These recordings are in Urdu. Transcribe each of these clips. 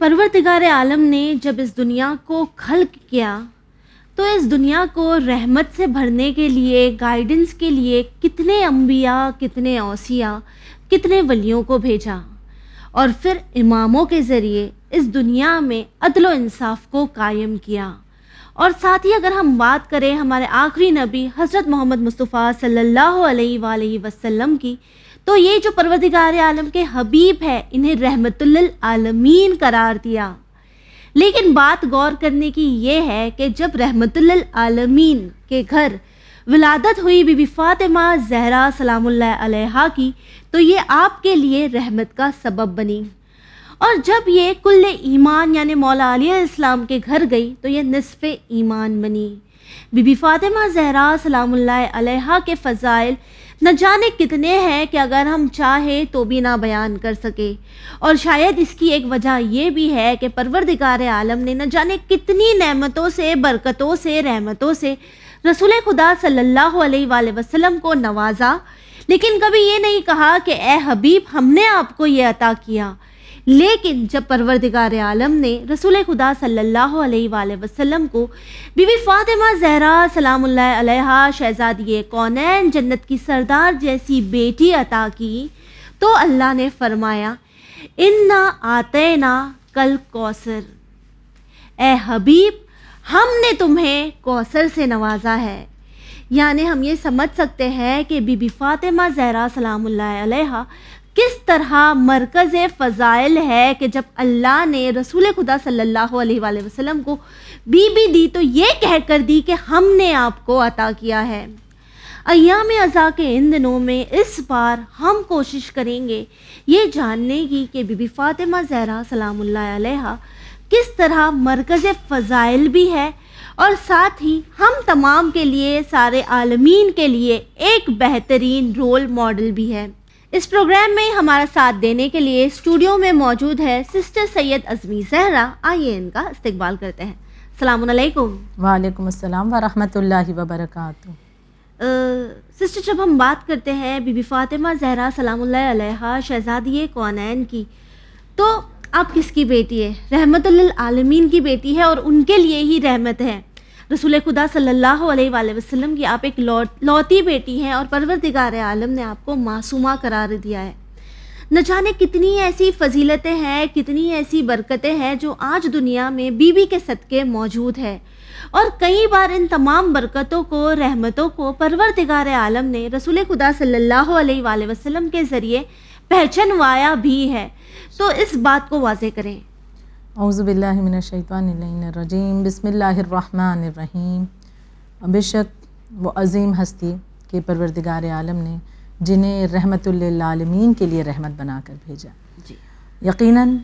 پروردگار عالم نے جب اس دنیا کو خلق کیا تو اس دنیا کو رحمت سے بھرنے کے لیے، گائیڈنس کے لیے کتنے انبیاء، کتنے اوصیاء، کتنے ولیوں کو بھیجا، اور پھر اماموں کے ذریعے اس دنیا میں عدل و انصاف کو قائم کیا۔ اور ساتھ ہی اگر ہم بات کریں ہمارے آخری نبی حضرت محمد مصطفیٰ صلی اللہ علیہ وآلہ وسلم کی، تو یہ جو پروردگار عالم کے حبیب ہے انہیں رحمت للعالمین قرار دیا۔ لیکن بات غور کرنے کی یہ ہے کہ جب رحمت للعالمین کے گھر ولادت ہوئی بی بی فاطمہ زہرا سلام اللہ علیہا کی، تو یہ آپ کے لیے رحمت کا سبب بنی، اور جب یہ کل ایمان یعنی مولا علی علیہ السلام کے گھر گئی تو یہ نصف ایمان بنی۔ بی بی فاطمہ زہرا سلام اللہ علیہا کے فضائل نہ جانے کتنے ہیں کہ اگر ہم چاہیں تو بھی نہ بیان کر سکے، اور شاید اس کی ایک وجہ یہ بھی ہے کہ پروردگار عالم نے نہ جانے کتنی نعمتوں سے، برکتوں سے، رحمتوں سے رسول خدا صلی اللہ علیہ وآلہ وسلم کو نوازا، لیکن کبھی یہ نہیں کہا کہ اے حبیب ہم نے آپ کو یہ عطا کیا۔ لیکن جب پروردگار عالم نے رسول خدا صلی اللہ علیہ وآلہ وسلم کو بی بی فاطمہ زہرا سلام اللہ علیہا شہزادی کونین جنت کی سردار جیسی بیٹی عطا کی، تو اللہ نے فرمایا انا آتینا کل کوثر، اے حبیب ہم نے تمہیں کوثر سے نوازا ہے۔ یعنی ہم یہ سمجھ سکتے ہیں کہ بی بی فاطمہ زہرا سلام اللہ علیہا کس طرح مرکز فضائل ہے کہ جب اللہ نے رسول خدا صلی اللہ علیہ وآلہ وسلم کو بی بی دی تو یہ کہہ کر دی کہ ہم نے آپ کو عطا کیا ہے۔ ایام عزا کے ان دنوں میں اس بار ہم کوشش کریں گے یہ جاننے کی کہ بی بی فاطمہ زہرا سلام اللہ علیہا کس طرح مرکز فضائل بھی ہے، اور ساتھ ہی ہم تمام کے لیے، سارے عالمین کے لیے ایک بہترین رول ماڈل بھی ہے۔ اس پروگرام میں ہمارا ساتھ دینے کے لیے اسٹوڈیو میں موجود ہے سسٹر سید عظمی زہرا، آئیے ان کا استقبال کرتے ہیں۔ السلام علیکم۔ وعلیکم السلام ورحمۃ اللہ وبرکاتہ۔ سسٹر جب ہم بات کرتے ہیں بی بی فاطمہ زہرا سلام اللہ علیہا شہزادی کونین کی، تو آپ کس کی بیٹی ہے؟ رحمت للعالمین کی بیٹی ہے، اور ان کے لیے ہی رحمت ہے۔ رسول خدا صلی اللہ علیہ وآلہ وسلم کی آپ ایک لوتی بیٹی ہیں، اور پروردگار عالم نے آپ کو معصومہ قرار دیا ہے۔ نہ جانے کتنی ایسی فضیلتیں ہیں، کتنی ایسی برکتیں ہیں جو آج دنیا میں بی بی کے صدقے موجود ہے، اور کئی بار ان تمام برکتوں کو، رحمتوں کو پروردگار عالم نے رسول خدا صلی اللہ علیہ وآلہ وسلم کے ذریعے پہچنوایا بھی ہے۔ تو اس بات کو واضح کریں۔ اعوذ باللہ من الشیطان الرجیم، بسم اللہ الرحمن الرحیم۔ بے شک وہ عظیم ہستی کہ پروردگار عالم نے جنہیں رحمت للعالمین کے لیے رحمت بنا کر بھیجا، یقیناً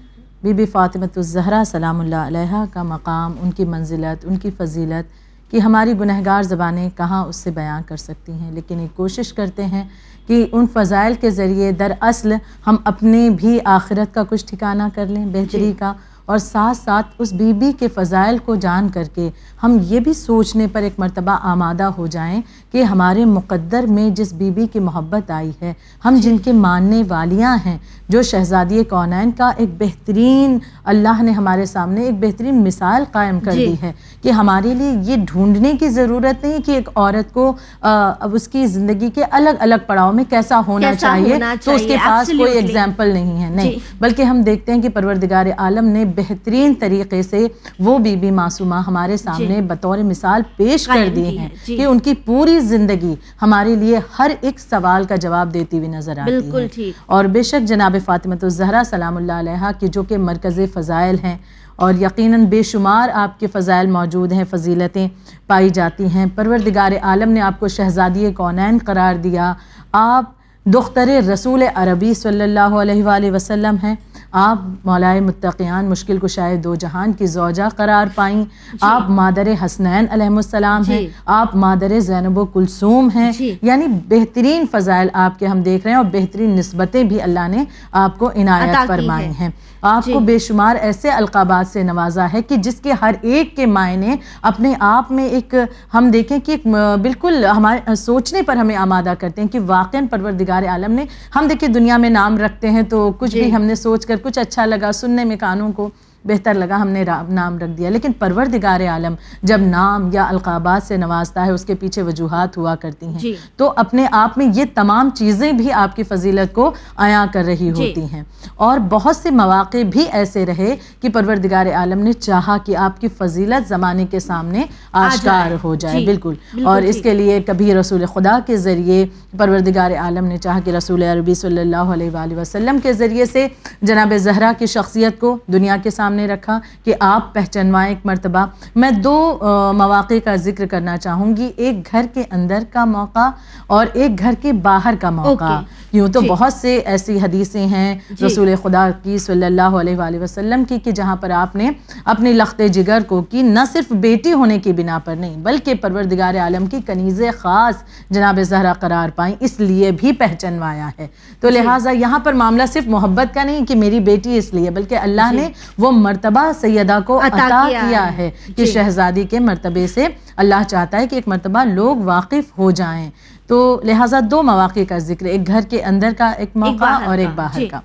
بی بی فاطمہ الزہرا سلام اللہ علیہا کا مقام، ان کی منزلت، ان کی فضیلت کہ ہماری گنہگار زبانیں کہاں اس سے بیان کر سکتی ہیں، لیکن ایک کوشش کرتے ہیں کہ ان فضائل کے ذریعے دراصل ہم اپنے بھی آخرت کا کچھ ٹھکانہ کر لیں، بہتری کا، اور ساتھ ساتھ اس بی بی کے فضائل کو جان کر کے ہم یہ بھی سوچنے پر ایک مرتبہ آمادہ ہو جائیں کہ ہمارے مقدر میں جس بی بی کی محبت آئی ہے، ہم جن کے ماننے والیاں ہیں، جو شہزادی کونین کا ایک بہترین، اللہ نے ہمارے سامنے ایک بہترین مثال قائم کر دی ہے کہ ہمارے لیے یہ ڈھونڈنے کی ضرورت نہیں کہ ایک عورت کو اب اس کی زندگی کے الگ الگ پڑاؤ میں کیسا ہونا چاہیے تو اس کے پاس کوئی ایگزامپل نہیں ہے، نہیں، بلکہ ہم دیکھتے ہیں کہ پروردگار عالم نے بہترین طریقے سے وہ بی بی معصومہ ہمارے سامنے بطور مثال پیش کر دی ہیں کہ ان کی پوری زندگی ہمارے لیے ہر ایک سوال کا جواب دیتی ہوئی نظر آتی ہے۔ اور بے شک جناب فاطمہ الزہرا سلام اللہ علیہا کی جو کہ مرکز فضائل ہیں، اور یقیناً بے شمار آپ کے فضائل موجود ہیں، فضیلتیں پائی جاتی ہیں۔ پروردگار عالم نے آپ کو شہزادی کونین قرار دیا، آپ دختر رسول عربی صلی اللہ علیہ وآلہ وسلم ہیں، آپ مولائے متقیان مشکل کشائے دو جہان کی زوجہ قرار پائیں، آپ مادر حسنین علیہ السلام ہیں، آپ مادر زینب و کلثوم ہیں، یعنی بہترین فضائل آپ کے ہم دیکھ رہے ہیں، اور بہترین نسبتیں بھی اللہ نے آپ کو عنایت فرمائی ہیں۔ آپ کو بے شمار ایسے القابات سے نوازا ہے کہ جس کے ہر ایک کے معنی اپنے آپ میں ایک ہم دیکھیں کہ ایک بالکل ہمارے سوچنے پر ہمیں آمادہ کرتے ہیں کہ واقعاً پروردگار عالم نے، ہم دیکھیں دنیا میں نام رکھتے ہیں تو کچھ بھی ہم نے سوچ کر کچھ اچھا لگا سننے میں کانوں کو، بہتر لگا ہم نے نام رکھ دیا. لیکن پروردگار عالم جب نام یا القابات سے نوازتا ہے اس کے پیچھے وجوہات ہوا کرتی ہیں, تو اپنے آپ میں یہ تمام چیزیں بھی آپ کی فضیلت کو عیاں کر رہی ہوتی ہیں. اور بہت سے مواقع بھی ایسے رہے کہ پروردگار عالم نے چاہا کہ آپ کی فضیلت زمانے کے سامنے آشکار ہو جائے. بالکل. اور اس کے لیے کبھی رسول خدا کے ذریعے پروردگار عالم نے چاہا کہ رسول عربی صلی اللہ علیہ وآلہ وسلم کے ذریعے سے جناب زہرا کی شخصیت کو دنیا کے سامنے رکھا کہ آپ پہچانوائیں ایک مرتبہ. میں 2 مواقع کا ذکر کرنا چاہوں گی, ایک گھر کے اندر کا موقع اور ایک گھر کے باہر کا موقع. یوں تو بہت سے ایسی حدیثیں ہیں رسول خدا کی صلی اللہ علیہ وآلہ وسلم کی کہ جہاں پر آپ نے اپنی لخت جگر کو کی نہ صرف بیٹی ہونے کی بنا پر نہیں بلکہ پروردگار عالم کی کنیز خاص جناب زہرا قرار پائیں, اس لیے بھی پہچانوایا ہے. تو لہٰذا یہاں پر معاملہ صرف محبت کا نہیں کہ میری بیٹی اس لیے, بلکہ اللہ نے وہ مرتبہ سیدہ کو عطا کیا ہے کہ شہزادی کے مرتبے سے اللہ چاہتا ہے کہ ایک مرتبہ لوگ واقف ہو جائیں. تو لہٰذا 2 مواقع کا ذکر, ایک گھر کے اندر کا ایک موقع اور ایک باہر کا.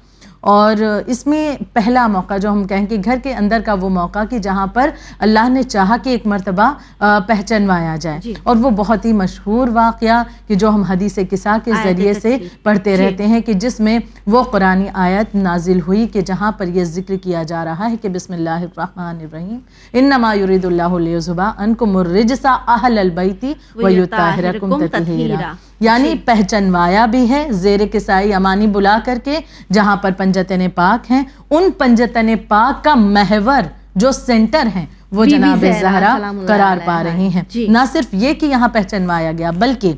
اور اس میں پہلا موقع جو ہم کہیں کہ گھر کے اندر کا وہ موقع کہ جہاں پر اللہ نے چاہا کہ ایک مرتبہ پہچانوایا جائے. اور وہ بہت ہی مشہور واقعہ کہ جو ہم حدیث قصہ کے ذریعے سے پڑھتے رہتے ہیں کہ جس میں وہ قرآنی آیت نازل ہوئی کہ جہاں پر یہ ذکر کیا جا رہا ہے کہ بسم اللہ الرحمن الرحیم انما یرید اللہ لیذھب عنکم الرجس اہل البیت ویطہرکم تطہیرا. یعنی پہچانوایا بھی ہے زیر کسائی امانی بلا کر کے جہاں پر پنجتن پاک ہیں, ان پنجتن پاک کا محور جو سینٹر ہیں وہ جناب زہرا قرار پا رہی ہیں. نہ صرف یہ کہ یہاں پہچانوایا گیا بلکہ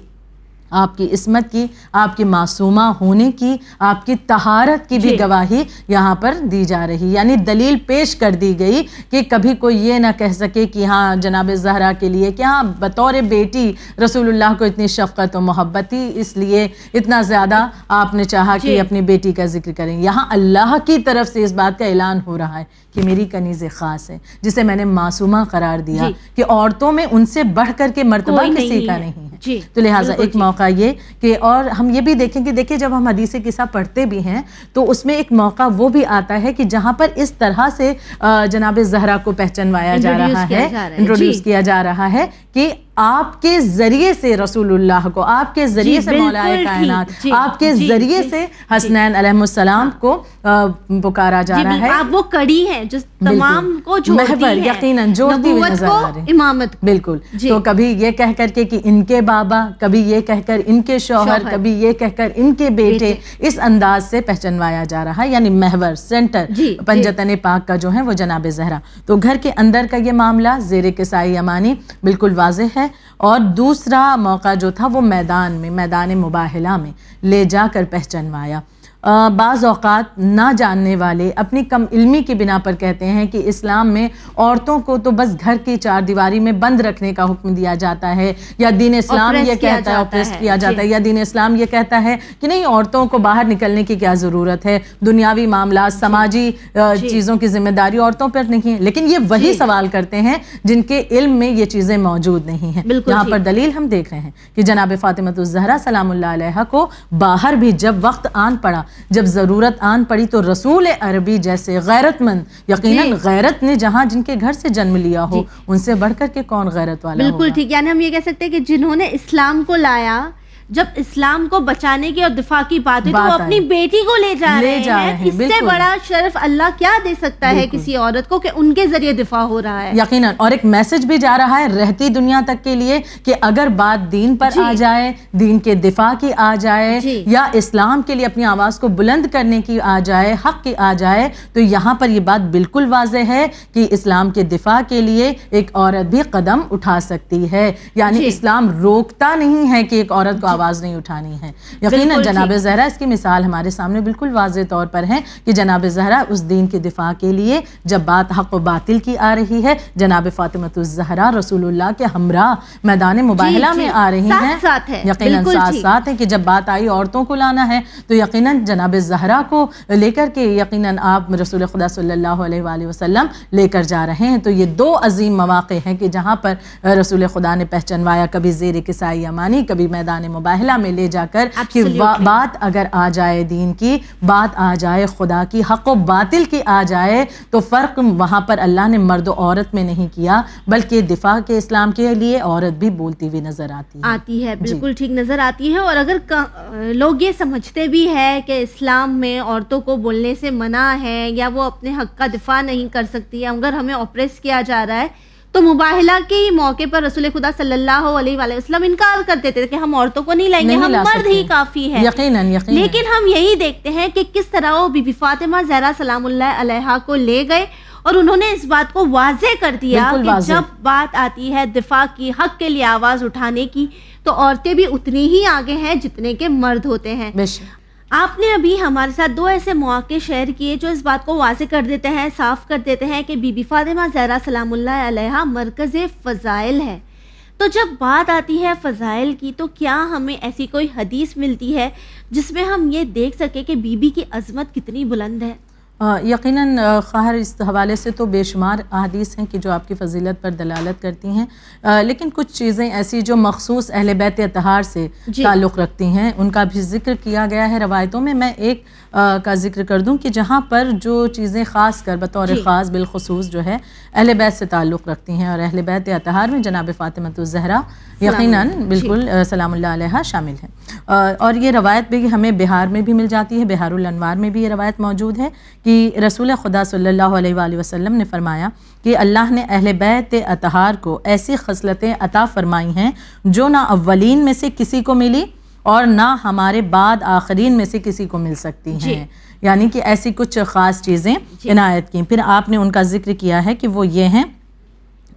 آپ کی عصمت کی, آپ کی معصومہ ہونے کی, آپ کی طہارت کی بھی گواہی یہاں پر دی جا رہی. یعنی دلیل پیش کر دی گئی کہ کبھی کوئی یہ نہ کہہ سکے کہ ہاں جناب زہرا کے لیے کہ ہاں بطور بیٹی رسول اللہ کو اتنی شفقت و محبت تھی اس لیے اتنا زیادہ آپ نے چاہا کہ اپنی بیٹی کا ذکر کریں. یہاں اللہ کی طرف سے اس بات کا اعلان ہو رہا ہے کہ میری کنیز خاص ہے جسے میں نے معصومہ قرار دیا کہ عورتوں میں ان سے بڑھ کر کے مرتبہ کسی کا نہیں ہے. تو لہٰذا ایک موقع یہ کہ, اور ہم یہ بھی دیکھیں کہ دیکھیں جب ہم حدیث قصہ پڑھتے بھی ہیں تو اس میں ایک موقع وہ بھی آتا ہے کہ جہاں پر اس طرح سے جناب زہرا کو پہچانوایا جا رہا ہے, انٹروڈیوس کیا جا رہا ہے کہ آپ کے ذریعے سے رسول اللہ کو, آپ کے ذریعے سے مولا کائنات, آپ کے ذریعے سے حسنین علیہ السلام کو پکارا جا رہا ہے. آپ وہ کڑی ہیں جو تمام کو جوڑتی ہے, یقیناً جوڑتی ہوئی نظر آ رہی ہے. امامت بالکل. تو کبھی یہ کہہ کر کے کہ ان کے بابا, کبھی یہ کہہ کر ان کے شوہر, کبھی یہ کہہ کر ان کے بیٹے, اس انداز سے پہچانوایا جا رہا ہے. یعنی محور سینٹر پنجتن پاک کا جو ہے وہ جناب زہرا. تو گھر کے اندر کا یہ معاملہ زیر کسائی امانی بالکل واضح ہے. اور دوسرا موقع جو تھا وہ میدان میں, میدان مباہلہ میں لے جا کر پہچانوایا. بعض اوقات نہ جاننے والے اپنی کم علمی کی بنا پر کہتے ہیں کہ اسلام میں عورتوں کو تو بس گھر کی 4 دیواری میں بند رکھنے کا حکم دیا جاتا ہے, یا دین اسلام یہ کہتا ہے اوپریس کیا جاتا ہے, یا دین اسلام یہ کہتا ہے کہ نہیں عورتوں کو باہر نکلنے کی کیا ضرورت ہے, دنیاوی معاملات سماجی چیزوں کی ذمہ داری عورتوں پر نہیں ہے. لیکن یہ وہی سوال کرتے ہیں جن کے علم میں یہ چیزیں موجود نہیں ہیں. یہاں پر دلیل ہم دیکھ رہے ہیں کہ جناب فاطمۃ الزہرا سلام اللہ علیہا کو باہر بھی جب وقت آن پڑا, جب ضرورت آن پڑی تو رسول عربی جیسے غیرت مند, یقیناً غیرت نے جہاں جن کے گھر سے جنم لیا ہو ان سے بڑھ کر کے کون غیرت والا ہوگا. بالکل ٹھیک. یعنی ہم یہ کہہ سکتے ہیں کہ جنہوں نے اسلام کو لایا, جب اسلام کو بچانے کی اور دفاع کی بات ہے تو وہ اپنی بیٹی کو لے جا رہے ہیں. اس سے بڑا شرف اللہ کیا دے سکتا ہے کسی عورت کو کہ ان کے ذریعے دفاع ہو رہا ہے. یقیناً. اور ایک میسج بھی جا رہا ہے رہتی دنیا تک کے لیے کہ اگر بات دین پر آ جائے, دین کے دفاع کی آ جائے, یا اسلام کے لیے اپنی آواز کو بلند کرنے کی آ جائے, حق کی آ جائے, تو یہاں پر یہ بات بالکل واضح ہے کہ اسلام کے دفاع کے لیے ایک عورت بھی قدم اٹھا سکتی ہے. یعنی اسلام روکتا نہیں ہے کہ ایک عورت کو آواز نہیں اٹھانی ہے. یقیناً جناب زہرا اس کی مثال ہمارے سامنے بالکل واضح طور پر ہے کہ جناب زہرا اس دین کے دفاع کے لیے جب بات حق و باطل کی آ رہی ہے, جناب فاطمۃ الزہرا رسول اللہ کے ہمراہ میدان مباہلہ میں آ رہی ہیں, یقیناً ساتھ ساتھ ہے کہ جب بات آئی عورتوں کو لانا ہے تو یقیناً جناب زہرا کو لے کر کے یقیناً آپ رسول خدا صلی اللہ علیہ وآلہ وسلم لے کر جا رہے ہیں. تو یہ 2 عظیم مواقع ہیں کہ جہاں پر رسول خدا نے پہچانوایا, کبھی زیر کسائی امانی, کبھی میدان مباہلہ مباہلہ میں لے جا کر کہ بات اگر آ جائے دین کی، بات آ جائے خدا کی، حق و باطل کی آ جائے، تو فرق وہاں پر اللہ نے مرد و عورت میں نہیں کیا، بلکہ دفاع کے اسلام کے لیے عورت بھی بولتی ہوئی نظر آتی ہے۔ بالکل ٹھیک نظر آتی ہے۔ اور اگر لوگ یہ سمجھتے بھی ہے کہ اسلام میں عورتوں کو بولنے سے منع ہے یا وہ اپنے حق کا دفاع نہیں کر سکتی، اگر ہمیں اوپریس کیا جا رہا ہے، تو مباہلہ کے ہی موقع پر رسول خدا صلی اللہ علیہ وآلہ وسلم انکار کرتے تھے کہ ہم عورتوں کو نہیں لائیں گے، ہم مرد ہی کافی ہے۔ یقیناً لیکن ہم یہی دیکھتے ہیں کہ کس طرح وہ بی بی فاطمہ زہرا سلام اللہ علیہا کو لے گئے اور انہوں نے اس بات کو واضح کر دیا کہ جب بات آتی ہے دفاع کی، حق کے لیے آواز اٹھانے کی، تو عورتیں بھی اتنی ہی آگے ہیں جتنے کے مرد ہوتے ہیں۔ آپ نے ابھی ہمارے ساتھ دو ایسے مواقع شیئر کیے جو اس بات کو واضح کر دیتے ہیں، صاف کر دیتے ہیں کہ بی بی فاطمہ زہرا سلام اللہ علیہا مرکز فضائل ہے۔ تو جب بات آتی ہے فضائل کی، تو کیا ہمیں ایسی کوئی حدیث ملتی ہے جس میں ہم یہ دیکھ سکیں کہ بی بی کی عظمت کتنی بلند ہے؟ یقیناً خواہر اس حوالے سے تو بے شمار احادیث ہیں کہ جو آپ کی فضیلت پر دلالت کرتی ہیں، لیکن کچھ چیزیں ایسی جو مخصوص اہل بیت اطہار سے تعلق رکھتی ہیں، ان کا بھی ذکر کیا گیا ہے روایتوں میں۔ میں ایک کا ذکر کر دوں کہ جہاں پر جو چیزیں خاص کر بطور خاص بالخصوص جو ہے اہل بیت سے تعلق رکھتی ہیں، اور اہل بیت اطہار میں جناب فاطمہ الزہرا یقیناً بالکل سلام اللہ علیہا شامل ہیں۔ اور یہ روایت بھی ہمیں بہار میں بھی مل جاتی ہے، بہار الانوار میں بھی یہ روایت موجود ہے کہ رسول خدا صلی اللہ علیہ وآلہ وسلم نے فرمایا کہ اللہ نے اہل بیت اطہار کو ایسی خصلتیں عطا فرمائی ہیں جو نہ اولین میں سے کسی کو ملی اور نہ ہمارے بعد آخرین میں سے کسی کو مل سکتی ہیں، یعنی کہ ایسی کچھ خاص چیزیں عنایت کی۔ پھر آپ نے ان کا ذکر کیا ہے کہ وہ یہ ہیں،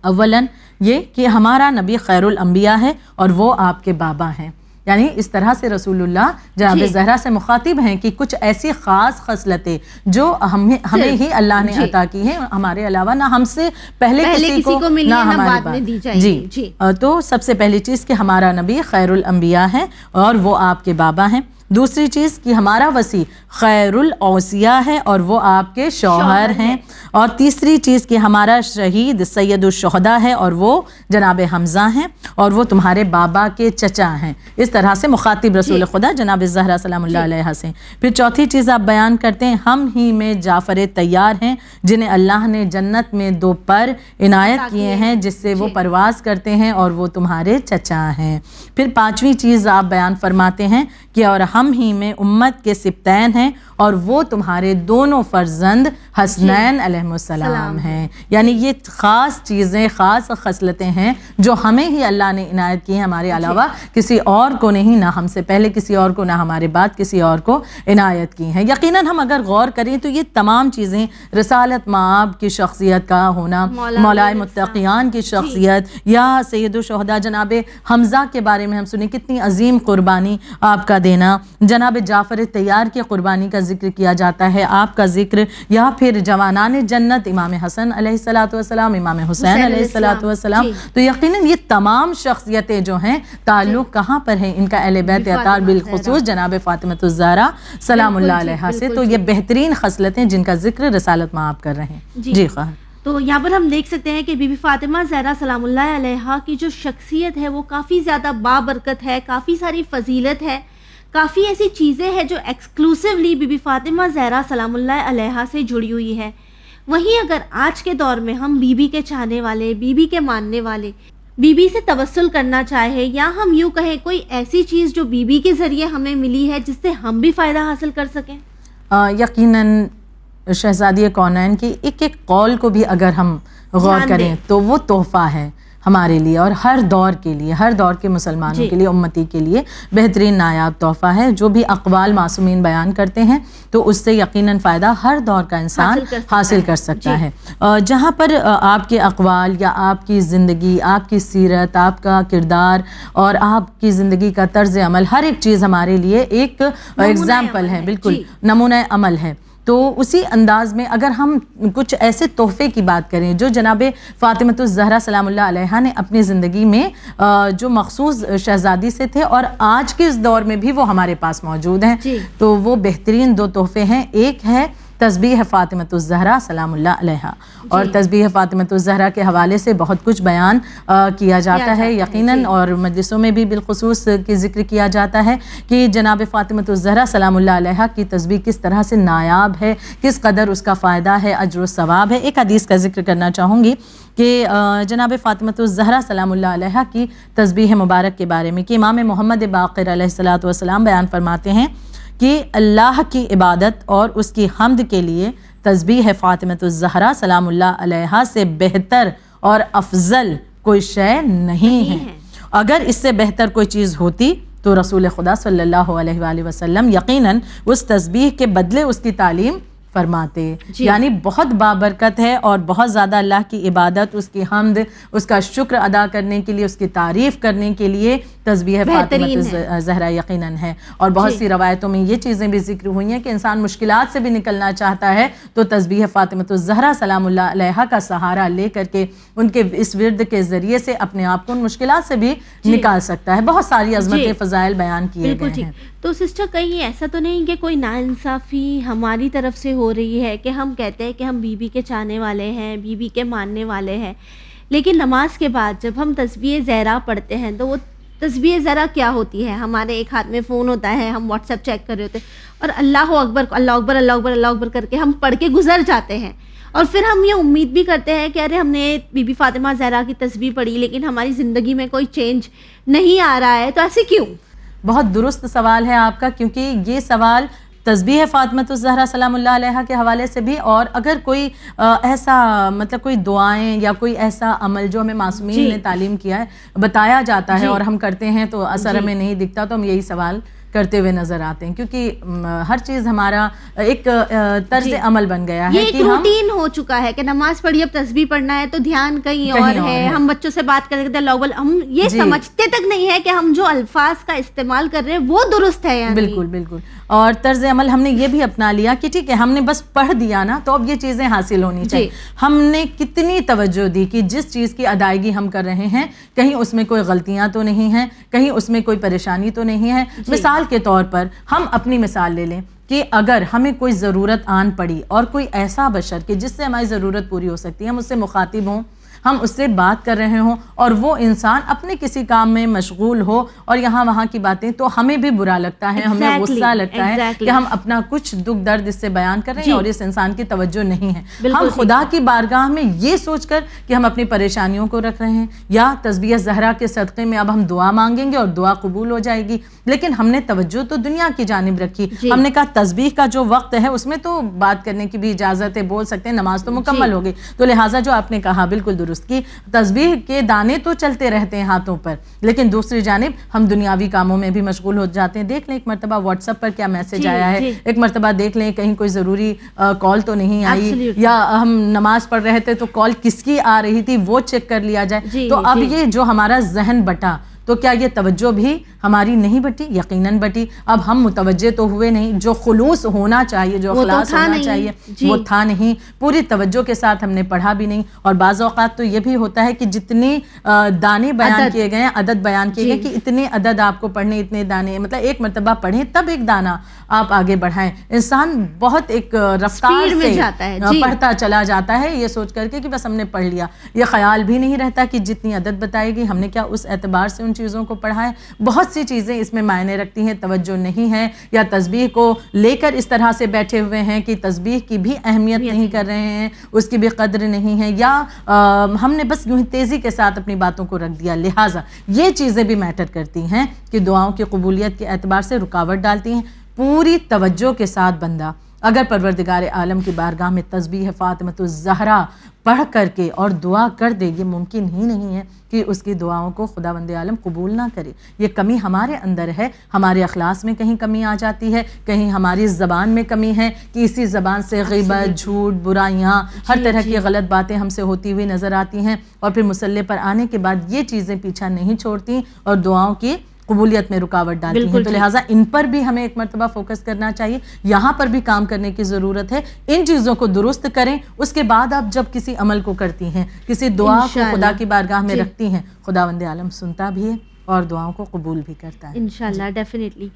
اولاً یہ کہ ہمارا نبی خیر الانبیاء ہے اور وہ آپ کے بابا ہیں، یعنی اس طرح سے رسول اللہ جناب زہرا سے مخاطب ہیں کہ کچھ ایسی خاص خصلتیں جو ہمیں ہی اللہ نے عطا کی ہیں، ہمارے علاوہ نہ ہم سے پہلے کسی کو نہ ہمارے بعد۔ جی تو سب سے پہلی چیز کہ ہمارا نبی خیر الانبیاء ہے اور وہ آپ کے بابا ہیں۔ دوسری چیز کہ ہمارا وسیع خیر الاوصیاء ہے اور وہ آپ کے شوہر ہیں۔ اور تیسری چیز کہ ہمارا شہید سید الشہداء ہے اور وہ جناب حمزہ ہیں اور وہ تمہارے بابا کے چچا ہیں۔ اس طرح سے مخاطب رسول خدا جناب زہرا سلام اللہ علیہا سے۔ پھر چوتھی چیز آپ بیان کرتے ہیں، ہم ہی میں جعفر طیار ہیں جنہیں اللہ نے جنت میں 2 پر عنایت کیے ہیں جس سے وہ پرواز کرتے ہیں اور وہ تمہارے چچا ہیں۔ پھر پانچویں چیز آپ بیان فرماتے ہیں کہ اور ہم ہی میں امت کے سبتین ہیں اور وہ تمہارے دونوں فرزند حسنین علیہ السلام ہیں۔ یعنی یہ خاص چیزیں، خاص خصلتیں ہیں جو ہمیں ہی اللہ نے عنایت کی ہیں، ہمارے علاوہ کسی اور کو نہیں، نہ ہم سے پہلے کسی اور کو، نہ ہمارے بعد کسی اور کو عنایت کی ہیں۔ یقیناً ہم اگر غور کریں تو یہ تمام چیزیں رسالت مآب کی شخصیت کا ہونا، مولائے متقیان کی شخصیت، یا سید الشہداء جناب حمزہ کے بارے میں ہم سنیں کتنی عظیم قربانی آپ کا دینا، جناب جعفر طیار کی قربانی کا ذکر کیا جاتا ہے، آپ کا ذکر، یا پھر جوانان جنت امام حسن علیہ السلام، امام حسین علیہ السلام۔ تو یقیناً یہ تمام شخصیتیں جو ہیں تعلق کہاں پر ہیں ان کا اہل بیت اطہار بالخصوص جناب فاطمہ الزہرا سلام اللہ علیہا سے۔ تو یہ بہترین خصلتیں جن کا ذکر رسالت میں آپ کر رہے ہیں۔ جی خواہر، تو یہاں پر ہم دیکھ سکتے ہیں کہ بی بی فاطمہ زہرا سلام اللہ علیہا کی جو شخصیت ہے وہ کافی زیادہ بابرکت ہے، کافی ساری فضیلت ہے، کافی ایسی چیزیں ہیں جو ایکسکلوسیولی بی بی فاطمہ زہرا سلام اللہ علیہا سے جڑی ہوئی ہے۔ وہیں اگر آج کے دور میں ہم بی بی کے چاہنے والے، بی بی کے ماننے والے، بی بی سے توسل کرنا چاہے، یا ہم یوں کہیں کوئی ایسی چیز جو بی بی کے ذریعے ہمیں ملی ہے جس سے ہم بھی فائدہ حاصل کر سکیں، یقیناً شہزادی کونین کی ایک ایک قول کو بھی اگر ہم غور کریں تو وہ تحفہ ہے ہمارے لیے، اور ہر دور کے لیے، ہر دور کے مسلمانوں کے لیے، امتی کے لیے بہترین نایاب تحفہ ہے۔ جو بھی اقوال معصومین بیان کرتے ہیں تو اس سے یقیناً فائدہ ہر دور کا انسان حاصل کر سکتا ہے۔ جہاں پر آپ کے اقوال یا آپ کی زندگی، آپ کی سیرت، آپ کا کردار اور آپ کی زندگی کا طرز عمل، ہر ایک چیز ہمارے لیے ایک ایگزامپل ہے، بالکل نمونہ عمل ہے۔ تو اسی انداز میں اگر ہم کچھ ایسے تحفے کی بات کریں جو جناب فاطمہ الزہرا سلام اللہ علیہا نے اپنی زندگی میں جو مخصوص شہزادی سے تھے اور آج کے اس دور میں بھی وہ ہمارے پاس موجود ہیں، تو وہ بہترین 2 تحفے ہیں۔ ایک ہے تسبیح فاطمۃ الزہرا سلام اللہ علیہا. اور تسبیح فاطمۃ الزہرا کے حوالے سے بہت کچھ بیان کیا جاتا ہے یقیناً, اور مجلسوں میں بھی بالخصوص کی ذکر کیا جاتا ہے کہ جناب فاطمۃ الزہرا سلام اللہ علیہا کی تسبیح کس طرح سے نایاب ہے, کس قدر اس کا فائدہ ہے, اجر و ثواب ہے. ایک حدیث کا ذکر کرنا چاہوں گی کہ جناب فاطمۃ الزہرا سلام اللہ علیہا کی تسبیح مبارک کے بارے میں کہ امام محمد باقر علیہ الصلوۃ والسلام بیان فرماتے ہیں کہ اللہ کی عبادت اور اس کی حمد کے لیے تسبیح فاطمۃ الزہرا سلام اللہ علیہا سے بہتر اور افضل کوئی شے نہیں ہے. اگر اس سے بہتر کوئی چیز ہوتی تو رسول خدا صلی اللہ علیہ وآلہ وسلم یقیناً اس تسبیح کے بدلے اس کی تعلیم فرماتے. یعنی بہت بابرکت ہے اور بہت زیادہ اللہ کی عبادت, اس کی حمد, اس کا شکر ادا کرنے کے لیے, اس کی تعریف کرنے کے لیے تسبیح فاطمۃ الزہرا یقیناً ہے. اور بہت سی روایتوں میں یہ چیزیں بھی ذکر ہوئی ہیں کہ انسان مشکلات سے بھی نکلنا چاہتا ہے تو تسبیح فاطمۃ الزہرا سلام اللہ علیہا کا سہارا لے کر کے ان کے اس ورد کے ذریعے سے اپنے آپ کو ان مشکلات سے بھی نکال سکتا ہے. بہت ساری عظمت فضائل بیان کیے گئے ہیں. تو سسٹر کہیں ایسا تو نہیں کہ کوئی ناانصافی ہماری طرف سے ہو رہی ہے کہ ہم کہتے ہیں کہ ہم بی بی کے چاہنے والے ہیں, بی بی کے ماننے والے ہیں, لیکن نماز کے بعد جب ہم تسبیح زہرا پڑھتے ہیں تو وہ تسبیح زہرا کیا ہوتی ہے؟ ہمارے ایک ہاتھ میں فون ہوتا ہے, ہم واٹس ایپ چیک کر رہے ہوتے ہیں اور اللہ اکبر اللہ اکبر اللہ اکبر اللہ اکبر کر کے ہم پڑھ کے گزر جاتے ہیں, اور پھر ہم یہ امید بھی کرتے ہیں کہ ارے ہم نے بی بی فاطمہ زہرا کی تسبیح پڑھی لیکن ہماری زندگی میں کوئی چینج نہیں آ رہا ہے. تو ایسے کیوں؟ بہت درست سوال ہے آپ کا, کیونکہ یہ سوال تسبیح فاطمۃ الزہرا سلام اللہ علیہا کے حوالے سے بھی, اور اگر کوئی ایسا مطلب کوئی دعائیں یا کوئی ایسا عمل جو ہمیں معصومین نے تعلیم کیا ہے, بتایا جاتا ہے اور ہم کرتے ہیں تو اثر ہمیں نہیں دکھتا, تو ہم یہی سوال کرتے ہوئے نظر آتے ہیں, کیونکہ ہر چیز ہمارا ایک طرز عمل بن گیا ہے. یہ ایک روٹین ہو چکا ہے کہ نماز پڑھی اب تسبیح پڑھنا ہے تو دھیان کہیں اور ہے. ہم بچوں سے بات کرتے اللہ اکبر, ہم یہ سمجھتے تک نہیں ہے کہ ہم جو الفاظ کا استعمال کر رہے ہیں وہ درست ہے. بالکل بالکل. اور طرز عمل ہم نے یہ بھی اپنا لیا کہ ٹھیک ہے ہم نے بس پڑھ دیا نا تو اب یہ چیزیں حاصل ہونی چاہیے. ہم نے کتنی توجہ دی کہ جس چیز کی ادائیگی ہم کر رہے ہیں کہیں اس میں کوئی غلطیاں تو نہیں ہیں, کہیں اس میں کوئی پریشانی تو نہیں ہے. مثال کے طور پر ہم اپنی مثال لے لیں کہ اگر ہمیں کوئی ضرورت آن پڑی اور کوئی ایسا بشر کہ جس سے ہماری ضرورت پوری ہو سکتی ہے, ہم اس سے مخاطب ہوں, ہم اس سے بات کر رہے ہوں اور وہ انسان اپنے کسی کام میں مشغول ہو اور یہاں وہاں کی باتیں, تو ہمیں بھی برا لگتا ہے, ہمیں غصہ لگتا ہے کہ ہم اپنا کچھ دکھ درد اس سے بیان کر رہے ہیں اور اس انسان کی توجہ نہیں ہے. ہم خدا کی بارگاہ میں یہ سوچ کر کہ ہم اپنی پریشانیوں کو رکھ رہے ہیں یا تسبیح زہرا کے صدقے میں اب ہم دعا مانگیں گے اور دعا قبول ہو جائے گی, لیکن ہم نے توجہ تو دنیا کی جانب رکھی. ہم نے کہا تسبیح کا جو وقت ہے اس میں تو بات کرنے کی بھی اجازت ہے, بول سکتے ہیں, نماز تو مکمل ہو گئی. تو لہٰذا جو آپ نے کہا بالکل درست کی, تسبیح کے دانے تو چلتے رہتے ہیں ہاتھوں پر, لیکن دوسری جانب ہم دنیاوی کاموں میں بھی مشغول ہو جاتے ہیں. دیکھ لیں ایک مرتبہ واٹس ایپ پر کیا میسج آیا ہے, ایک مرتبہ دیکھ لیں کہیں کوئی ضروری کال تو نہیں آئی, یا ہم نماز پڑھ رہے تھے تو کال کس کی آ رہی تھی وہ چیک کر لیا جائے. تو اب یہ جو ہمارا ذہن بٹا, تو کیا یہ توجہ بھی ہماری نہیں بٹی؟ یقیناً بٹی. اب ہم متوجہ تو ہوئے نہیں, جو خلوص ہونا چاہیے, جو اخلاص ہونا چاہیے وہ تھا نہیں, پوری توجہ کے ساتھ ہم نے پڑھا بھی نہیں. اور بعض اوقات تو یہ بھی ہوتا ہے کہ جتنے دانے بیان کیے گئے ہیں, عدد بیان کیے گئے کہ اتنے عدد آپ کو پڑھنے, اتنے دانے, مطلب ایک مرتبہ پڑھیں تب ایک دانہ آپ آگے بڑھائیں. انسان بہت ایک رفتار سے پڑھتا چلا جاتا ہے یہ سوچ کر کے کہ بس ہم نے پڑھ لیا. یہ خیال بھی نہیں رہتا کہ جتنی عدد بتائے گی ہم نے کیا اس اعتبار سے ان چیزوں کو پڑھا ہے. بہت سی چیزیں اس میں معنی رکھتی ہیں, توجہ نہیں ہے, یا تسبیح کو لے کر اس طرح سے بیٹھے ہوئے ہیں کہ تسبیح کی بھی اہمیت نہیں کر رہے ہیں, اس کی بھی قدر نہیں ہے, یا ہم نے بس یوں ہی تیزی کے ساتھ اپنی باتوں کو رکھ دیا. لہٰذا یہ چیزیں بھی میٹر کرتی ہیں کہ دعاؤں کی قبولیت کے اعتبار سے رکاوٹ ڈالتی ہیں. پوری توجہ کے ساتھ بندہ اگر پروردگار عالم کی بارگاہ میں تسبیح فاطمۃ الزہرا پڑھ کر کے اور دعا کر دے, یہ ممکن ہی نہیں ہے کہ اس کی دعاؤں کو خداوند عالم قبول نہ کرے. یہ کمی ہمارے اندر ہے, ہمارے اخلاص میں کہیں کمی آ جاتی ہے, کہیں ہماری زبان میں کمی ہے کہ اسی زبان سے غیبت, جھوٹ, برائیاں, ہر طرح کی غلط باتیں ہم سے ہوتی ہوئی نظر آتی ہیں, اور پھر مصلی پر آنے کے بعد یہ چیزیں پیچھا نہیں چھوڑتی اور دعاؤں کی قبولیت میں رکاوٹ ڈالتی ہیں. تو لہٰذا ان پر بھی ہمیں ایک مرتبہ فوکس کرنا چاہیے, یہاں پر بھی کام کرنے کی ضرورت ہے. ان چیزوں کو درست کریں, اس کے بعد آپ جب کسی عمل کو کرتی ہیں, کسی دعا کو خدا کی بارگاہ میں رکھتی ہیں, خداوند عالم سنتا بھی ہے اور دعاؤں کو قبول بھی کرتا ہے انشاءاللہ ڈیفینیٹلی.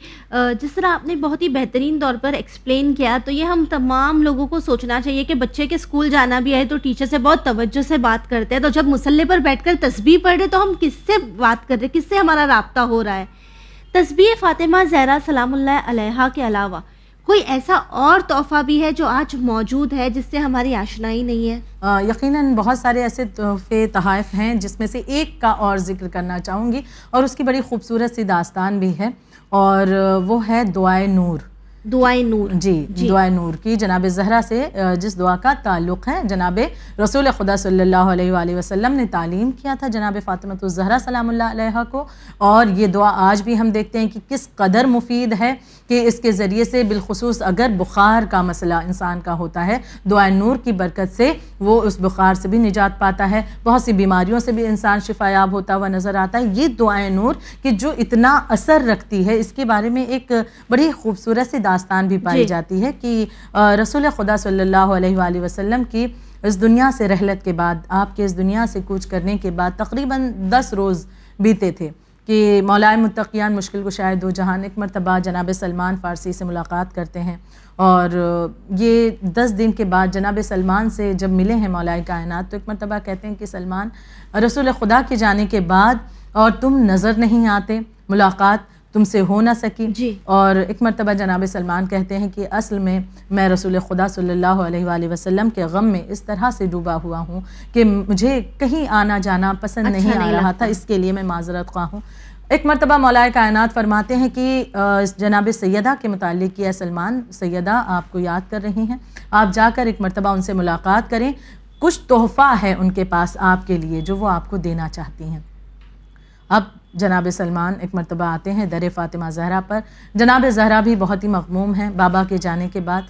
جس طرح آپ نے بہت ہی بہترین طور پر ایکسپلین کیا، تو یہ ہم تمام لوگوں کو سوچنا چاہیے کہ بچے کے اسکول جانا بھی ہے تو ٹیچر سے بہت توجہ سے بات کرتے ہیں، تو جب مصلی پر بیٹھ کر تسبیح پڑھ رہے تو ہم کس سے بات کر رہے ہیں، کس سے ہمارا رابطہ ہو رہا ہے. تسبیح فاطمہ زہرا سلام اللہ علیہا کے علاوہ کوئی ایسا اور تحفہ بھی ہے جو آج موجود ہے جس سے ہماری آشنائی نہیں ہے؟ یقیناً بہت سارے ایسے تحفے تحائف ہیں جس میں سے ایک کا اور ذکر کرنا چاہوں گی، اور اس کی بڑی خوبصورت سی داستان بھی ہے، اور وہ ہے دعائے نور. دعائے نور. جی دعائے نور کی جناب زہرا سے جس دعا کا تعلق ہے، جناب رسول خدا صلی اللہ علیہ وآلہ وسلم نے تعلیم کیا تھا جناب فاطمہ الزہرا سلام اللہ علیہا کو، اور یہ دعا آج بھی ہم دیکھتے ہیں کہ کس قدر مفید ہے، کہ اس کے ذریعے سے بالخصوص اگر بخار کا مسئلہ انسان کا ہوتا ہے، دعائے نور کی برکت سے وہ اس بخار سے بھی نجات پاتا ہے، بہت سی بیماریوں سے بھی انسان شفا یاب ہوتا ہوا نظر آتا ہے. یہ دعائے نور کہ جو اتنا اثر رکھتی ہے، اس کے بارے میں ایک بڑی خوبصورت سی داستان بھی پائی جاتی ہے کہ رسول خدا صلی اللہ علیہ وآلہ وسلم کی اس دنیا سے رحلت کے بعد، آپ کے اس دنیا سے کوچ کرنے کے بعد تقریباً 10 روز بیتے تھے کہ مولائے متقیان مشکل کشائے دو جہان ایک مرتبہ جناب سلمان فارسی سے ملاقات کرتے ہیں، اور یہ 10 دن کے بعد جناب سلمان سے جب ملے ہیں مولائے کائنات تو ایک مرتبہ کہتے ہیں کہ سلمان، رسول خدا کے جانے کے بعد اور تم نظر نہیں آتے، ملاقات تم سے ہو نہ سکی. اور ایک مرتبہ جناب سلمان کہتے ہیں کہ اصل میں رسول خدا صلی اللہ علیہ وآلہ وسلم کے غم میں اس طرح سے ڈوبا ہوا ہوں کہ مجھے کہیں آنا جانا پسند نہیں آ رہا تھا، اس کے لیے میں معذرت خواہ ہوں. ایک مرتبہ مولائے کائنات فرماتے ہیں کہ جناب سیدہ کے متعلق کہ اے سلمان، سیدہ آپ کو یاد کر رہی ہیں، آپ جا کر ایک مرتبہ ان سے ملاقات کریں، کچھ تحفہ ہے ان کے پاس آپ کے لیے جو وہ آپ کو دینا چاہتی ہیں. اب جناب سلمان ایک مرتبہ آتے ہیں در فاطمہ زہرا پر. جناب زہرا بھی بہت ہی مغموم ہیں بابا کے جانے کے بعد.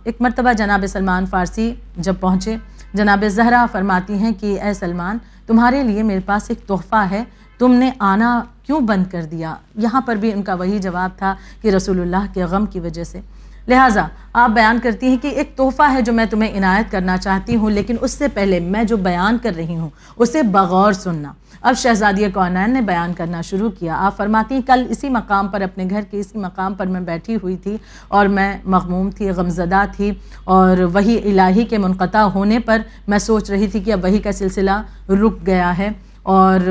ایک مرتبہ جناب سلمان فارسی جب پہنچے، جناب زہرا فرماتی ہیں کہ اے سلمان، تمہارے لیے میرے پاس ایک تحفہ ہے، تم نے آنا کیوں بند کر دیا؟ یہاں پر بھی ان کا وہی جواب تھا کہ رسول اللہ کے غم کی وجہ سے. لہٰذا آپ بیان کرتی ہیں کہ ایک تحفہ ہے جو میں تمہیں عنایت کرنا چاہتی ہوں، لیکن اس سے پہلے میں جو بیان کر رہی ہوں اسے بغور سننا. اب شہزادی کونین نے بیان کرنا شروع کیا. آپ فرماتی ہیں کل اسی مقام پر، اپنے گھر کے اسی مقام پر میں بیٹھی ہوئی تھی اور میں مغموم تھی، غمزدہ تھی، اور وحی الہی کے منقطع ہونے پر میں سوچ رہی تھی کہ اب وحی کا سلسلہ رک گیا ہے، اور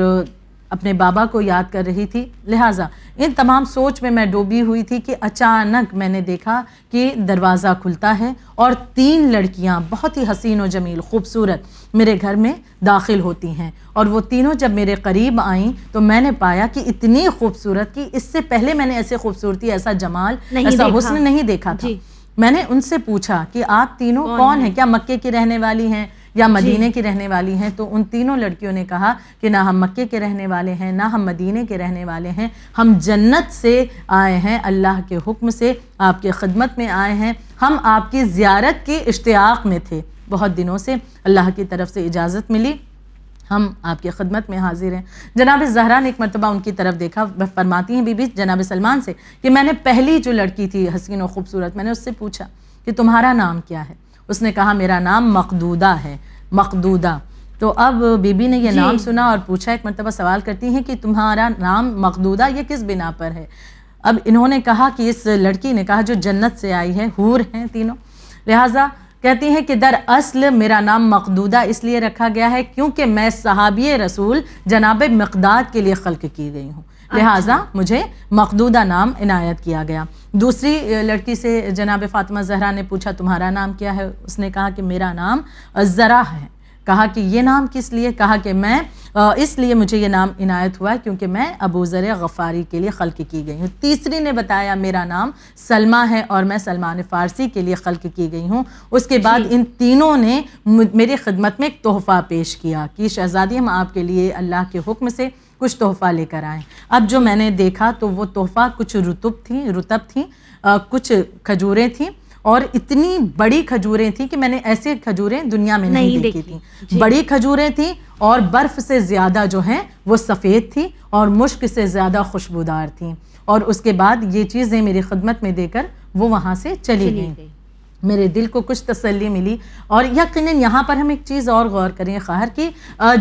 اپنے بابا کو یاد کر رہی تھی. لہٰذا ان تمام سوچ میں ڈوبی ہوئی تھی کہ اچانک میں نے دیکھا کہ دروازہ کھلتا ہے اور 3 لڑکیاں بہت ہی حسین و جمیل خوبصورت میرے گھر میں داخل ہوتی ہیں. اور وہ تینوں جب میرے قریب آئیں تو میں نے پایا کہ اتنی خوبصورت کہ اس سے پہلے میں نے ایسے خوبصورتی، ایسا جمال، ایسا حسن نہیں دیکھا تھا. میں نے ان سے پوچھا کہ آپ تینوں کون ہیں؟ کیا مکے کی رہنے والی ہیں یا مدینے کی رہنے والی ہیں؟ تو ان تینوں لڑکیوں نے کہا کہ نہ ہم مکے کے رہنے والے ہیں، نہ ہم مدینے کے رہنے والے ہیں، ہم جنت سے آئے ہیں، اللہ کے حکم سے آپ کے خدمت میں آئے ہیں، ہم آپ کی زیارت کی اشتیاق میں تھے، بہت دنوں سے اللہ کی طرف سے اجازت ملی، ہم آپ کی خدمت میں حاضر ہیں. جناب زہرا نے ایک مرتبہ ان کی طرف دیکھا، فرماتی ہیں بی بی جناب سلمان سے کہ میں نے پہلی جو لڑکی تھی حسین و خوبصورت، میں نے اس سے پوچھا کہ تمہارا نام کیا ہے؟ اس نے کہا میرا نام مقدودہ ہے. مقدودہ. تو اب بی بی نے یہ نام سنا اور پوچھا، ایک مرتبہ سوال کرتی ہیں کہ تمہارا نام مقدودہ یہ کس بنا پر ہے؟ اب انہوں نے کہا کہ اس لڑکی نے کہا جو جنت سے آئی ہے، حور ہیں تینوں، لہٰذا کہتی ہیں کہ در اصل میرا نام مقدودہ اس لیے رکھا گیا ہے کیونکہ میں صحابی رسول جناب مقداد کے لیے خلق کی گئی ہوں، لہٰذا مجھے مقدودہ نام عنایت کیا گیا. دوسری لڑکی سے جناب فاطمہ زہرا نے پوچھا تمہارا نام کیا ہے؟ اس نے کہا کہ میرا نام زرا ہے. کہا کہ یہ نام کس لیے؟ کہا کہ میں اس لیے مجھے یہ نام عنایت ہوا ہے کیونکہ میں ابو ذر غفاری کے لیے خلق کی گئی ہوں. تیسری نے بتایا میرا نام سلمہ ہے اور میں سلمان فارسی کے لیے خلق کی گئی ہوں. اس کے بعد ان تینوں نے میری خدمت میں ایک تحفہ پیش کیا کہ شہزادی ہم آپ کے لیے اللہ کے حکم سے کچھ تحفہ لے کر آئیں. اب جو میں نے دیکھا تو وہ تحفہ کچھ رطب تھیں، کچھ کھجوریں تھیں، اور اتنی بڑی کھجوریں تھیں کہ میں نے ایسے کھجوریں دنیا میں نہیں دیکھی تھیں. بڑی کھجوریں تھیں اور برف سے زیادہ جو ہیں وہ سفید تھی اور مشک سے زیادہ خوشبودار تھیں. اور اس کے بعد یہ چیزیں میری خدمت میں دے کر وہ وہاں سے چلی گئیں. میرے دل کو کچھ تسلی ملی. اور یقیناً یہاں پر ہم ایک چیز اور غور کریں خواہر کہ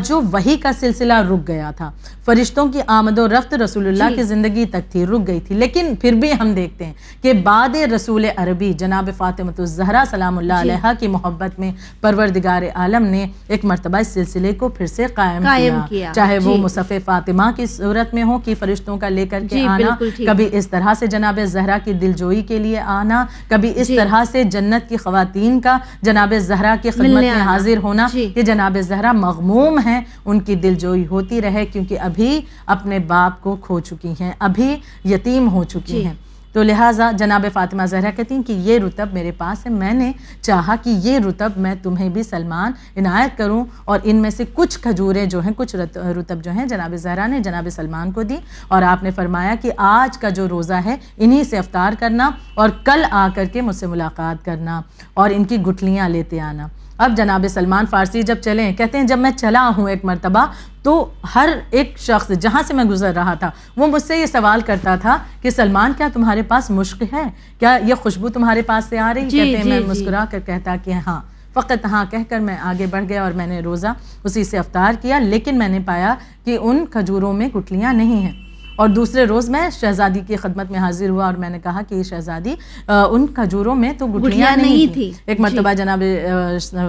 جو وحی کا سلسلہ رک گیا تھا, فرشتوں کی آمد و رفت رسول اللہ کی زندگی تک تھی, رک گئی تھی, لیکن پھر بھی ہم دیکھتے ہیں کہ بعد رسول عربی جناب فاطمۃ الزہرا سلام اللہ علیہا کی محبت میں پروردگار عالم نے ایک مرتبہ اس سلسلے کو پھر سے قائم کیا, چاہے وہ مصحف فاطمہ کی صورت میں ہو کہ فرشتوں کا لے کر کے آنا, کبھی اس طرح سے جناب زہرا کی دلجوئی کے لیے آنا, کبھی اس طرح سے جنت کی خواتین کا جناب زہرا کی خدمت میں حاضر ہونا کہ جناب زہرا مغموم ہیں, ان کی دلجوئی ہوتی رہے کیونکہ ابھی اپنے باپ کو کھو چکی ہیں, ابھی یتیم ہو چکی ہیں. تو لہٰذا جناب فاطمہ زہرا کہتی ہیں کہ یہ رتب میرے پاس ہے, میں نے چاہا کہ یہ رتب میں تمہیں بھی سلمان عنایت کروں, اور ان میں سے کچھ کھجوریں جو ہیں, کچھ رتب جو ہیں جناب زہرا نے جناب سلمان کو دی, اور آپ نے فرمایا کہ آج کا جو روزہ ہے انہی سے افطار کرنا اور کل آ کر کے مجھ سے ملاقات کرنا اور ان کی گٹھلیاں لیتے آنا. اب جناب سلمان فارسی جب چلیں, کہتے ہیں جب میں چلا ہوں ایک مرتبہ تو ہر ایک شخص جہاں سے میں گزر رہا تھا وہ مجھ سے یہ سوال کرتا تھا کہ سلمان کیا تمہارے پاس مشک ہے, کیا یہ خوشبو تمہارے پاس سے آ رہی؟ کہتے ہیں میں مسکرا کر کہتا کہ ہاں, فقط ہاں کہہ کر میں آگے بڑھ گیا اور میں نے روزہ اسی سے افطار کیا, لیکن میں نے پایا کہ ان کھجوروں میں گٹھلیاں نہیں ہیں. اور دوسرے روز میں شہزادی کی خدمت میں حاضر ہوا اور میں نے کہا کہ یہ شہزادی ان کھجوروں میں تو گٹھلیاں نہیں تھی. ایک مرتبہ جناب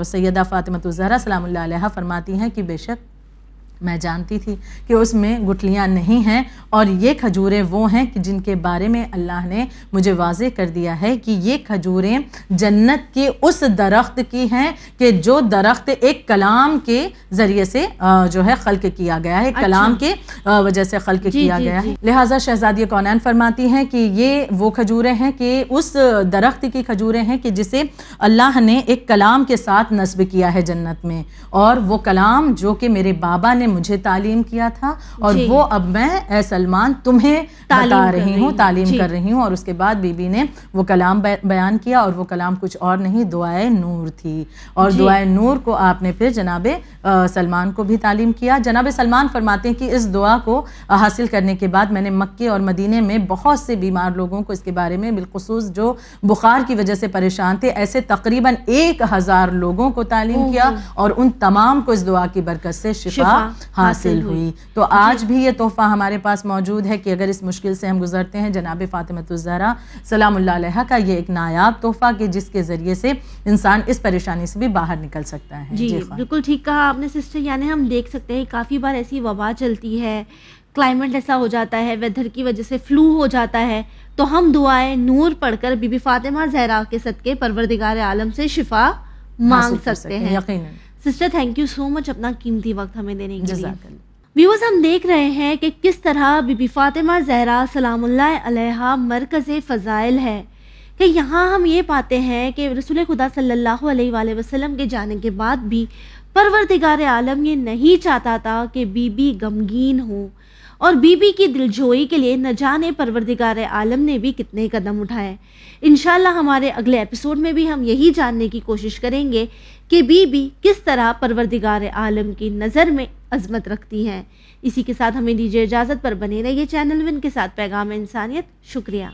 سیدہ فاطمۃ الزہرا سلام اللہ علیہا فرماتی ہیں کہ بے شک میں جانتی تھی کہ اس میں گٹھلیاں نہیں ہیں, اور یہ کھجوریں وہ ہیں کہ جن کے بارے میں اللہ نے مجھے واضح کر دیا ہے کہ یہ کھجوریں جنت کے اس درخت کی ہیں کہ جو درخت ایک کلام کے ذریعے سے جو ہے خلق کیا گیا ہے, کلام کے وجہ سے خلق کیا گیا ہے. لہٰذا شہزادی کونین فرماتی ہیں کہ یہ وہ کھجوریں ہیں کہ اس درخت کی کھجوریں ہیں کہ جسے اللہ نے ایک کلام کے ساتھ نصب کیا ہے جنت میں, اور وہ کلام جو کہ میرے بابا نے مجھے تعلیم کیا تھا, اور وہ اب میں اے سلمان تمہیں بتا رہی ہوں, تعلیم کر رہی ہوں. اور اس کے بعد بی بی نے وہ کلام بیان کیا, اور وہ کلام کچھ اور نہیں دعائے نور تھی, اور دعائے نور کو آپ نے پھر جناب سلمان کو بھی تعلیم کیا. جناب سلمان فرماتے ہیں کہ اس دعا کو حاصل کرنے کے بعد میں نے مکے اور مدینے میں بہت سے بیمار لوگوں کو اس کے بارے میں, بالخصوص جو بخار کی وجہ سے پریشان تھے, ایسے تقریباً 1000 لوگوں کو تعلیم کیا, اور ان تمام کو اس دعا کی برکت سے شفا حاصل ہوئی. تو آج بھی یہ تحفہ ہمارے پاس موجود ہے کہ اگر اس مشکل سے ہم گزرتے ہیں, جناب فاطمۃ الزہرا سلام اللہ علیہا کا یہ ایک نایاب تحفہ کہ جس کے ذریعے سے انسان اس پریشانی سے بھی باہر نکل سکتا ہے. جی بالکل ٹھیک کہا آپ نے سسٹر. یعنی ہم دیکھ سکتے ہیں کافی بار ایسی وبا چلتی ہے, کلائمیٹ ایسا ہو جاتا ہے, ویدر کی وجہ سے فلو ہو جاتا ہے, تو ہم دعائے نور پڑھ کر بی بی فاطمہ زہرا کے صدقے پروردگار عالم سے شفا مانگ سکتے ہیں. یقیناً. سسٹر تھینک یو سو مچ اپنا قیمتی وقت ہمیں دینے کے لیے. ویورز ہم دیکھ رہے ہیں کہ کس طرح بی بی فاطمہ زہرا سلام اللہ علیہا مرکز فضائل ہے, کہ یہاں ہم یہ پاتے ہیں کہ رسول خدا صلی اللہ علیہ وآلہ وسلم کے جانے کے بعد بھی پروردگار عالم یہ نہیں چاہتا تھا کہ بی بی غمگین ہو, اور بی بی کی دلجوئی کے لیے نہ جانے پروردگار عالم نے بھی کتنے قدم اٹھائے. انشاءاللہ ہمارے اگلے ایپیسوڈ میں بھی ہم یہی جاننے کی کوشش کریں گے کہ بی بی کس طرح پروردگار عالم کی نظر میں عظمت رکھتی ہیں. اسی کے ساتھ ہمیں دیجیے اجازت, پر بنے رہیے چینل ون کے ساتھ پیغام انسانیت. شکریہ.